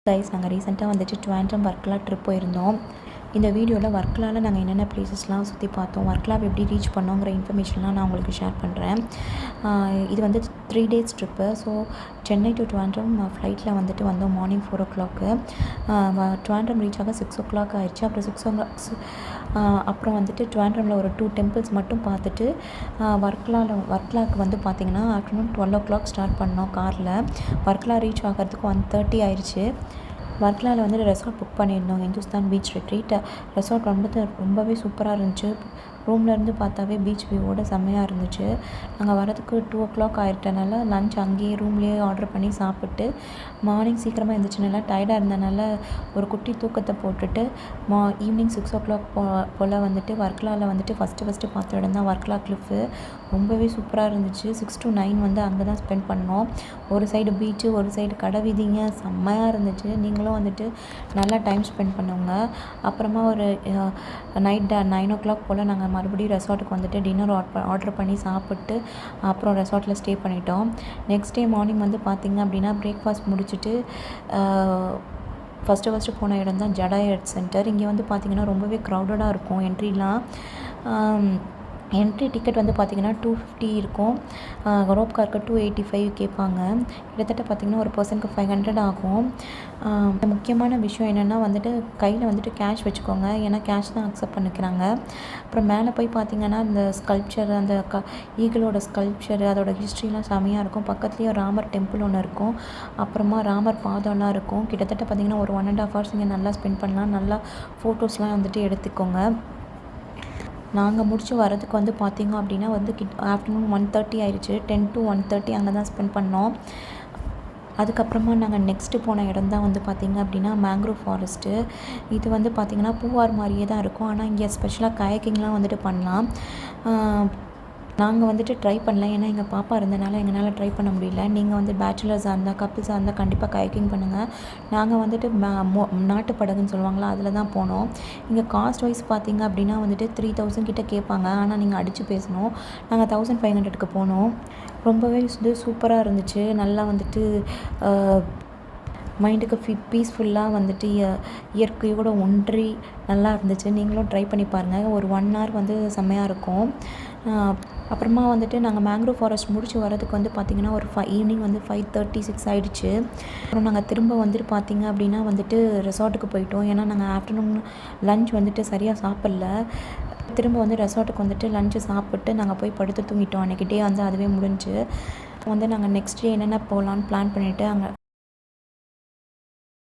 Guys நாங்கள் ரீசெண்டாக வந்துட்டு ட்ரிவாண்ட்ரம் வர்க்கலா ட்ரிப் போயிருந்தோம். இந்த வீடியோவில் வர்க்கலாவில் நாங்கள் என்னென்ன பிளேசஸ்லாம் சுற்றி பார்த்தோம், வர்க்கலாவை எப்படி ரீச் பண்ணோங்கிற இன்ஃபர்மேஷன்லாம் நான் உங்களுக்கு ஷேர் பண்ணுறேன். இது வந்து 3 days trip. So Chennai to Trivandrum ஃப்ளைட்டில் வந்துட்டு வந்தோம் மார்னிங் 4 o'clock. ட்ரிவாண்ட்ரம் ரீச் ஆக 6 o'clock ஆயிடுச்சு. அப்புறம் வந்துட்டு ட்ரிவாண்ட்ரமில் ஒரு 2 temples மட்டும் பார்த்துட்டு வர்க்கலாவுக்கு வந்து பார்த்திங்கன்னா ஆஃப்டர்நூன் 12 o'clock ஸ்டார்ட் பண்ணோம் காரில். வர்க்கலா ரீச் ஆகிறதுக்கு 1:30 ஆயிடுச்சு. வர்க்கலாவில் வந்துட்டு ரெசார்ட் புக் பண்ணியிருந்தோம், இந்துஸ்தான் பீச் ரிட்ரீட். ரெசார்ட் ரொம்பவே சூப்பராக இருந்துச்சு. ரூம்லேருந்து பார்த்தாவே பீச் வியூவோட செம்மையாக இருந்துச்சு. நாங்கள் வரதுக்கு 2 o'clock ஆகிட்டனால லன்ச் அங்கேயே ரூம்லேயே ஆர்டர் பண்ணி சாப்பிட்டு மார்னிங் சீக்கிரமாக இருந்துச்சுனால டயர்டாக இருந்தனால ஒரு குட்டி தூக்கத்தை போட்டுட்டு ஈவினிங் 6 o'clock போல் வந்துட்டு வர்க்கலாவில் வந்துட்டு ஃபஸ்ட்டு பார்த்த இடம் தான் வர்க்கலா கிளிஃபு. ரொம்பவே சூப்பராக இருந்துச்சு. 6 to 9 வந்து அங்கே தான் ஸ்பெண்ட் பண்ணோம். ஒரு சைடு பீச்சு, ஒரு சைடு கடை வீதிங்க, செம்மையாக இருந்துச்சு. நீங்களும் வந்துட்டு நல்லா டைம் ஸ்பெண்ட் பண்ணுங்க. அப்புறமா ஒரு நைட் 9 o'clock போல் நாங்கள் மறுபடியும் ரெசார்ட்டுக்கு வந்துட்டு டின்னர் ஆர்டர் பண்ணி சாப்பிட்டு அப்புறம் ரெசார்ட்டில் ஸ்டே பண்ணிட்டோம். நெக்ஸ்ட் டே மார்னிங் வந்து பார்த்திங்க அப்படின்னா பிரேக்ஃபாஸ்ட் முடிச்சுட்டு ஃபஸ்ட்டு போன இடம் தான் ஜடா ஹெட் சென்டர். இங்கே வந்து பார்த்திங்கன்னா ரொம்பவே க்ரௌடடாக இருக்கும். என்ட்ரி டிக்கெட் வந்து பார்த்திங்கன்னா 250 இருக்கும். ரோப் காருக்கு 285 கேட்பாங்க. கிட்டத்தட்ட பார்த்திங்கன்னா ஒரு பர்சனுக்கு 500 ஆகும். முக்கியமான விஷயம் என்னென்னா வந்துட்டு கையில் வந்துட்டு கேஷ் வச்சுக்கோங்க, ஏன்னா கேஷ் தான் அக்செப்ட் பண்ணிக்கிறாங்க. அப்புறம் மேலே போய் பார்த்திங்கன்னா இந்த ஸ்கல்ப்சர், அந்த ஈகிளோட ஸ்கல்ப்சர், அதோட ஹிஸ்ட்ரிலாம் செமையாக இருக்கும். பக்கத்துலேயே ராமர் டெம்பிள் ஒன்று இருக்கும். அப்புறமா ராமர் பாதம்லாம் இருக்கும். கிட்டத்தட்ட பார்த்திங்கன்னா ஒரு 1.5 hours இங்கே நல்லா ஸ்பெண்ட் பண்ணலாம். நல்லா ஃபோட்டோஸ்லாம் வந்துட்டு எடுத்துக்கோங்க. நாங்கள் முடிச்சு வரதுக்கு வந்து பார்த்திங்க அப்படின்னா வந்து ஆஃப்டர்நூன் 1:30 ஆயிடுச்சு. 10 to 1:30 அங்கே தான் ஸ்பெண்ட் பண்ணோம். அதுக்கப்புறமா நாங்கள் நெக்ஸ்ட்டு போன இடம் தான் வந்து பார்த்திங்க அப்படின்னா மேங்க்ரோவ் ஃபாரஸ்ட்டு. இது வந்து பார்த்திங்கன்னா பூவார் மாதிரியே தான் இருக்கும். ஆனால் இங்கே ஸ்பெஷலாக கயாக்கிங்லாம் வந்துட்டு பண்ணலாம். நாங்கள் வந்துட்டு ட்ரை பண்ணல, ஏன்னா எங்கள் பாப்பா இருந்தனால எங்களால் ட்ரை பண்ண முடியல. நீங்கள் வந்து பேச்சுலர்ஸாக இருந்தால், கப்பிள்ஸாக இருந்தால் கண்டிப்பாக கயாக்கிங் பண்ணுங்கள். நாங்கள் வந்துட்டு நாட்டு படகுன்னு சொல்லுவாங்களா, அதில் தான் போனோம். இங்கே காஸ்ட் வைஸ் பார்த்திங்க அப்படின்னா வந்துட்டு 3000 கிட்ட கேட்பாங்க. ஆனால் நீங்கள் அடித்து பேசணும். நாங்கள் 1500க்கு போனோம். ரொம்பவே சூப்பராக இருந்துச்சு. நல்லா வந்துட்டு மைண்டுக்கு பீஸ்ஃபுல்லாக வந்துட்டு இயற்கையோடு ஒன்றி நல்லா இருந்துச்சு. நீங்களும் ட்ரை பண்ணி பாருங்கள். ஒரு 1 hour வந்து செம்மையாக இருக்கும். அப்புறமா வந்துட்டு நாங்கள் மேங்க்ரோவ் ஃபாரஸ்ட் முடிச்சு வரதுக்கு வந்து பார்த்திங்கன்னா ஒரு ஈவினிங் வந்து 5:36 ஆகிடுச்சு. அப்புறம் நாங்கள் திரும்ப வந்துட்டு பார்த்திங்க அப்படின்னா வந்துட்டு ரெசார்ட்டுக்கு போயிட்டோம். ஏன்னா நாங்கள் ஆஃப்டர்நூன் லன்ச் வந்துட்டு சரியாக சாப்பிடல. திரும்ப வந்து ரெசார்ட்டுக்கு வந்துட்டு லஞ்சு சாப்பிட்டு நாங்கள் போய் படுத்து தூங்கிட்டோம். அன்றைக்கி டே வந்து அதுவே முடிஞ்சு வந்து நாங்கள் நெக்ஸ்ட் டே என்னென்ன போகலான்னு பிளான் பண்ணிவிட்டு அங்கே